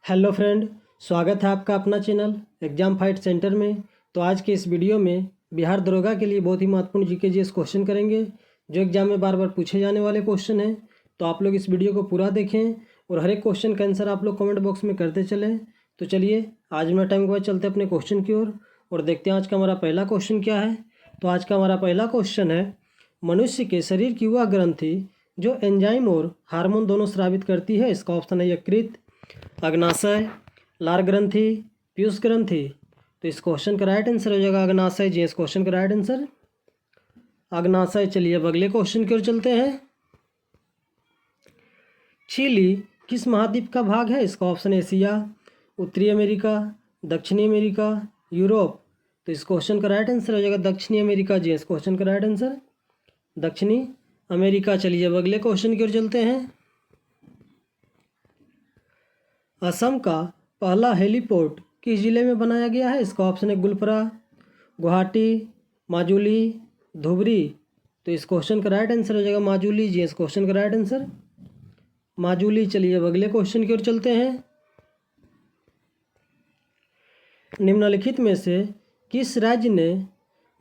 Hello friend, स्वागत है आपका अपना चैनल एग्जाम फाइट सेंटर में। तो आज के इस वीडियो में बिहार दरोगा के लिए बहुत ही महत्वपूर्ण जीके जीएस क्वेश्चन करेंगे, जो एग्जाम में बार बार पूछे जाने वाले क्वेश्चन हैं। तो आप लोग इस वीडियो को पूरा देखें और हर एक क्वेश्चन का आंसर आप लोग कमेंट बॉक्स में करते चलें। तो चलिए आज बिना टाइम के बाद चलते अपने क्वेश्चन की ओर और देखते हैं आज का हमारा पहला क्वेश्चन क्या है। तो आज का हमारा पहला क्वेश्चन है, मनुष्य के शरीर की वह ग्रंथि जो एंजाइम और हार्मोन दोनों स्रावित करती है। इसका ऑप्शन है यकृत, अग्नाशय, लार ग्रंथि, पीयूष ग्रंथि। तो इस क्वेश्चन का राइट आंसर हो जाएगा अग्नाशय जी। इस क्वेश्चन का राइट आंसर अग्नाशय। चलिए अब अगले क्वेश्चन की ओर चलते हैं। चिली किस महाद्वीप का भाग है? इसका ऑप्शन है एशिया, उत्तरी अमेरिका, दक्षिणी अमेरिका, यूरोप। तो इस क्वेश्चन का राइट आंसर हो जाएगा दक्षिणी अमेरिका जी। इस क्वेश्चन का राइट आंसर दक्षिणी अमेरिका। चलिए अब अगले क्वेश्चन की ओर चलते हैं। असम का पहला हेलीपोर्ट किस जिले में बनाया गया है? इसका ऑप्शन है गुलपरा, गुवाहाटी, माजुली, धुबरी। तो इस क्वेश्चन का राइट आंसर हो जाएगा माजुली जी। इस क्वेश्चन का राइट आंसर माजुली। चलिए अब अगले क्वेश्चन की ओर चलते हैं। निम्नलिखित में से किस राज्य ने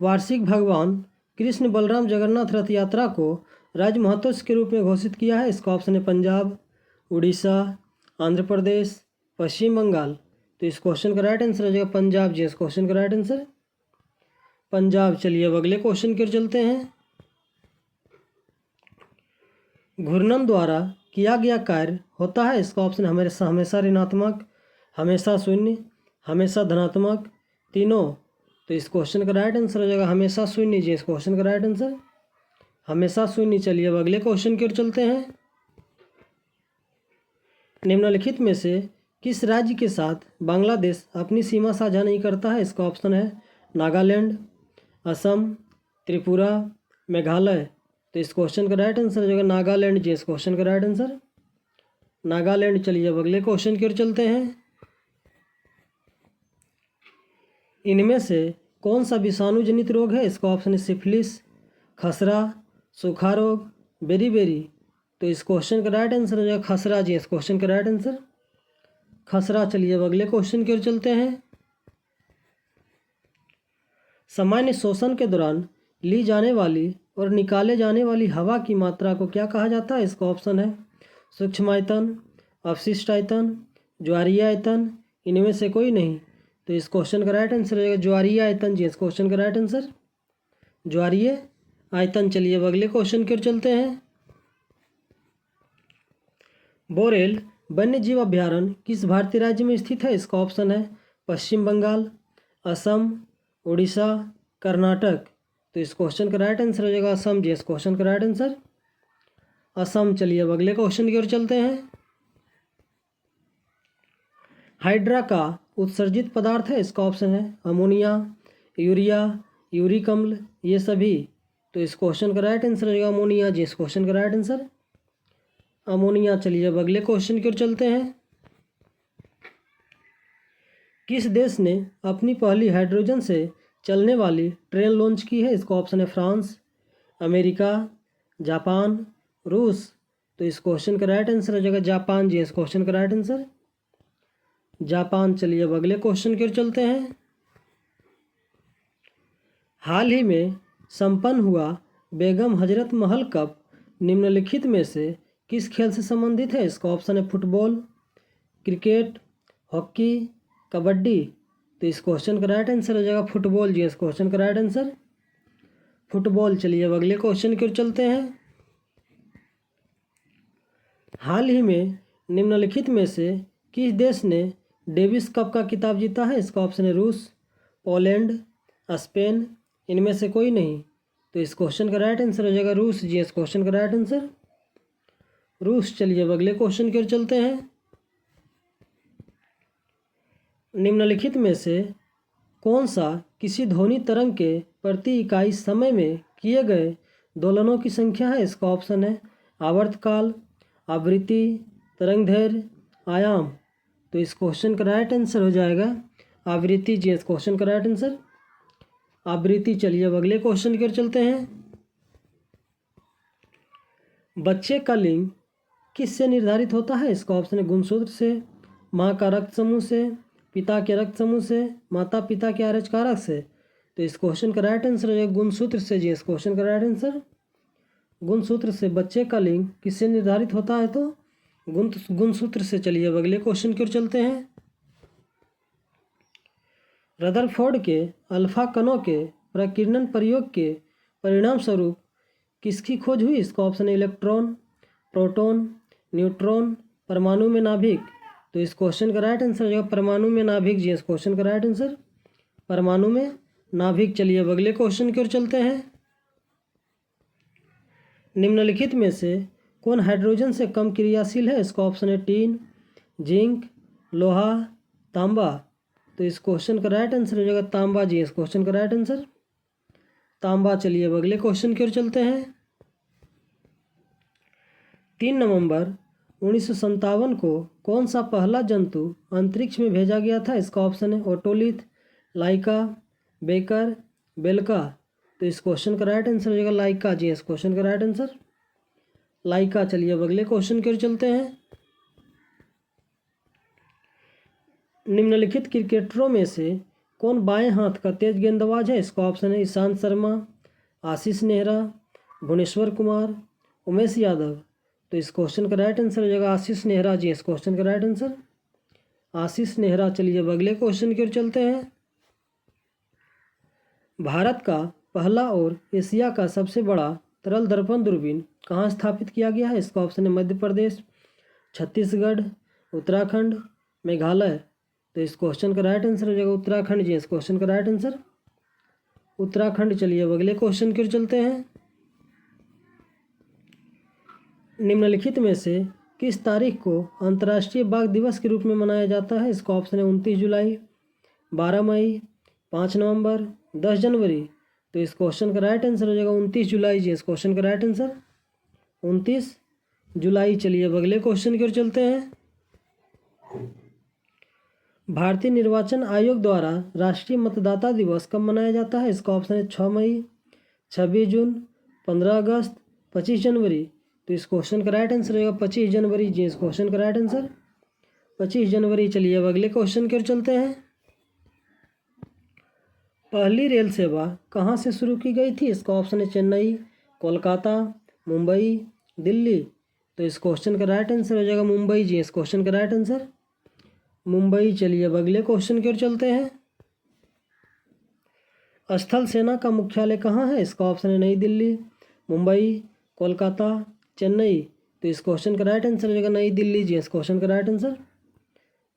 वार्षिक भगवान कृष्ण बलराम जगन्नाथ रथ यात्रा को राज्य महोत्सव के रूप में घोषित किया है? इसका ऑप्शन है पंजाब, उड़ीसा, आंध्र प्रदेश, पश्चिम बंगाल। तो इस क्वेश्चन का राइट आंसर हो जाएगा पंजाब जी। इस क्वेश्चन का राइट आंसर पंजाब। चलिए अब अगले क्वेश्चन की ओर चलते हैं। घूर्णन द्वारा किया गया कार्य होता है। इसका ऑप्शन हमेशा हमेशा ऋणात्मक, हमेशा शून्य, हमेशा धनात्मक, तीनों। तो इस क्वेश्चन का राइट आंसर हो जाएगा हमेशा शून्य जी। इस क्वेश्चन का राइट आंसर हमेशा शून्य। चलिए अब अगले क्वेश्चन की ओर चलते हैं। निम्नलिखित में से किस राज्य के साथ बांग्लादेश अपनी सीमा साझा नहीं करता है? इसका ऑप्शन है नागालैंड, असम, त्रिपुरा, मेघालय। तो इस क्वेश्चन का राइट आंसर हो जाएगा नागालैंड जी। इस क्वेश्चन का राइट आंसर नागालैंड। चलिए अब अगले क्वेश्चन की ओर चलते हैं। इनमें से कौन सा विषाणु जनित रोग है? इसका ऑप्शन है सिफिलिस, खसरा, सूखा रोग, बेरीबेरी। तो इस क्वेश्चन का राइट आंसर हो जाएगा खसरा जी। इस क्वेश्चन का राइट आंसर खसरा। चलिए अब अगले क्वेश्चन की ओर चलते हैं। सामान्य शोषण के दौरान ली जाने वाली और निकाले जाने वाली हवा की मात्रा को क्या कहा जाता है? इसका ऑप्शन है सूक्ष्मायतन, अवशिष्ट आयतन, ज्वारीय आयतन, इनमें से कोई नहीं। तो इस क्वेश्चन का राइट आंसर हो जाएगा ज्वारीय आयतन जी। इस क्वेश्चन का राइट आंसर ज्वारीय आयतन। चलिए अब अगले क्वेश्चन की ओर चलते हैं। बोरेल वन्य जीव अभ्यारण्य किस भारतीय राज्य में स्थित है? इसका ऑप्शन है पश्चिम बंगाल, असम, उड़ीसा, कर्नाटक। तो इस क्वेश्चन का राइट आंसर हो जाएगा असम जी। इस क्वेश्चन का राइट आंसर असम। चलिए अब अगले क्वेश्चन की ओर चलते हैं। हाइड्रा का उत्सर्जित पदार्थ है। इसका ऑप्शन है अमोनिया, यूरिया, यूरिक अम्ल, ये सभी। तो इस क्वेश्चन का राइट आंसर हो जाएगा अमोनिया जी। इस क्वेश्चन का राइट आंसर अमोनिया। चलिए अब अगले क्वेश्चन की ओर चलते हैं। किस देश ने अपनी पहली हाइड्रोजन से चलने वाली ट्रेन लॉन्च की है? इसका ऑप्शन है फ्रांस, अमेरिका, जापान, रूस। तो इस क्वेश्चन का राइट आंसर हो जाएगा जापान जी। इस क्वेश्चन का राइट आंसर जापान। चलिए अब अगले क्वेश्चन की ओर चलते हैं। हाल ही में संपन्न हुआ बेगम हजरत महल कप निम्नलिखित में से किस खेल से संबंधित है? इसका ऑप्शन है फुटबॉल, क्रिकेट, हॉकी, कबड्डी। तो इस क्वेश्चन का राइट आंसर हो जाएगा फुटबॉल जी। इस क्वेश्चन का राइट आंसर फुटबॉल। चलिए अब अगले क्वेश्चन की ओर चलते हैं। हाल ही में निम्नलिखित में से किस देश ने डेविस कप का खिताब जीता है? इसका ऑप्शन है रूस, पोलैंड, स्पेन, इनमें से कोई नहीं। तो इस क्वेश्चन का राइट आंसर हो जाएगा रूस जी। इस क्वेश्चन का राइट आंसर रूस। चलिए अब अगले क्वेश्चन की ओर चलते हैं। निम्नलिखित में से कौन सा किसी ध्वनि तरंग के प्रति इकाई समय में किए गए दोलनों की संख्या है? इसका ऑप्शन है आवर्तकाल, आवृत्ति, तरंगदैर्घ्य, आयाम। तो इस क्वेश्चन का राइट आंसर हो जाएगा आवृत्ति जी। इस क्वेश्चन का राइट आंसर आवृत्ति। चलिए अब अगले क्वेश्चन की ओर चलते हैं। बच्चे का लिंग किससे निर्धारित होता है? इसका ऑप्शन है गुणसूत्र से, माँ का रक्त समूह से, पिता के रक्त समूह से, माता पिता के आरएच कारक से। तो इस क्वेश्चन का राइट आंसर हो जाएगा गुणसूत्र से जी। इस क्वेश्चन का राइट आंसर गुणसूत्र से। बच्चे का लिंग किससे निर्धारित होता है? तो गुणसूत्र से। चलिए अब अगले क्वेश्चन की ओर चलते हैं। रदरफोर्ड के अल्फा कणों के प्रकीर्णन प्रयोग के परिणाम स्वरूप किसकी खोज हुई? इसका ऑप्शन है इलेक्ट्रॉन, प्रोटॉन, न्यूट्रॉन, परमाणु में नाभिक। तो इस क्वेश्चन का राइट आंसर हो जाएगा परमाणु में नाभिक जी। इस क्वेश्चन का राइट आंसर परमाणु में नाभिक। चलिए अब अगले क्वेश्चन की ओर चलते हैं। निम्नलिखित में से कौन हाइड्रोजन से कम क्रियाशील है? इसका ऑप्शन है टीन, जिंक, लोहा, तांबा। तो इस क्वेश्चन का राइट आंसर हो जाएगा तांबा जी। इस क्वेश्चन का राइट आंसर तांबा। चलिए अब अगले क्वेश्चन की ओर चलते हैं। 3 नवंबर 1957 को कौन सा पहला जंतु अंतरिक्ष में भेजा गया था? इसका ऑप्शन है ओटोलिथ, लाइका, बेकर, बेलका। तो इस क्वेश्चन का राइट आंसर हो जाएगा लाइका जी। इस क्वेश्चन का राइट आंसर लाइका। चलिए अब अगले क्वेश्चन की ओर चलते हैं। निम्नलिखित क्रिकेटरों में से कौन बाएं हाथ का तेज गेंदबाज है? इसका ऑप्शन है ईशांत शर्मा, आशीष नेहरा, भुवनेश्वर कुमार, उमेश यादव। तो इस क्वेश्चन का राइट आंसर हो जाएगा आशीष नेहरा जी। इस क्वेश्चन का राइट आंसर आशीष नेहरा। चलिए अब अगले क्वेश्चन की ओर चलते हैं। भारत का पहला और एशिया का सबसे बड़ा तरल दर्पण दूरबीन कहाँ स्थापित किया गया है? इसका ऑप्शन है मध्य प्रदेश, छत्तीसगढ़, उत्तराखंड, मेघालय। तो इस क्वेश्चन का राइट आंसर हो जाएगा उत्तराखंड जी। इस क्वेश्चन का राइट आंसर उत्तराखंड। चलिए अब अगले क्वेश्चन की ओर चलते हैं। निम्नलिखित में से किस तारीख को अंतर्राष्ट्रीय बाघ दिवस के रूप में मनाया जाता है? इसका ऑप्शन है 29 जुलाई, 12 मई, 5 नवंबर, 10 जनवरी। तो इस क्वेश्चन का राइट आंसर हो जाएगा 29 जुलाई जी। इस क्वेश्चन का राइट आंसर 29 जुलाई। चलिए अब अगले क्वेश्चन की ओर चलते हैं। भारतीय निर्वाचन आयोग द्वारा राष्ट्रीय मतदाता दिवस कब मनाया जाता है? इसका ऑप्शन है 6 मई, 26 जून, 15 अगस्त, 25 जनवरी। तो इस क्वेश्चन का राइट आंसर होगा 25 जनवरी जी। इस क्वेश्चन का राइट आंसर 25 जनवरी। चलिए अब अगले क्वेश्चन की ओर चलते हैं। पहली रेल सेवा कहाँ से शुरू की गई थी? इसका ऑप्शन है चेन्नई, कोलकाता, मुंबई, दिल्ली। तो इस क्वेश्चन का राइट आंसर हो जाएगा मुंबई जी। इस क्वेश्चन का राइट आंसर मुंबई। चलिए अब अगले क्वेश्चन की ओर चलते हैं। स्थल सेना का मुख्यालय कहाँ है? इसका ऑप्शन है नई दिल्ली, मुंबई, कोलकाता, चेन्नई। तो इस क्वेश्चन का राइट आंसर हो जाएगा नई दिल्ली जी। इस क्वेश्चन का राइट आंसर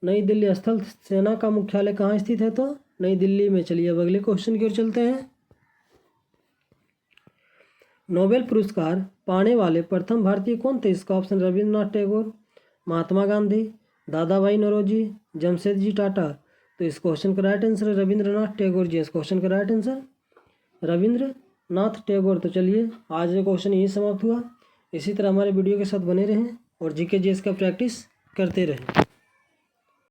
नई दिल्ली। स्थल सेना का मुख्यालय कहाँ स्थित है? तो नई दिल्ली में। चलिए अब अगले क्वेश्चन की ओर चलते हैं। नोबेल पुरस्कार पाने वाले प्रथम भारतीय कौन थे? इसका ऑप्शन रविंद्रनाथ टैगोर, महात्मा गांधी, दादा भाई नौरोजी, जमशेदजी टाटा। तो इस क्वेश्चन का राइट आंसर है रविंद्रनाथ टैगोर जी। इस क्वेश्चन का राइट आंसर रविंद्रनाथ टैगोर। तो चलिए आज का क्वेश्चन यही समाप्त हुआ। इसी तरह हमारे वीडियो के साथ बने रहें और जीके जीएस का प्रैक्टिस करते रहें।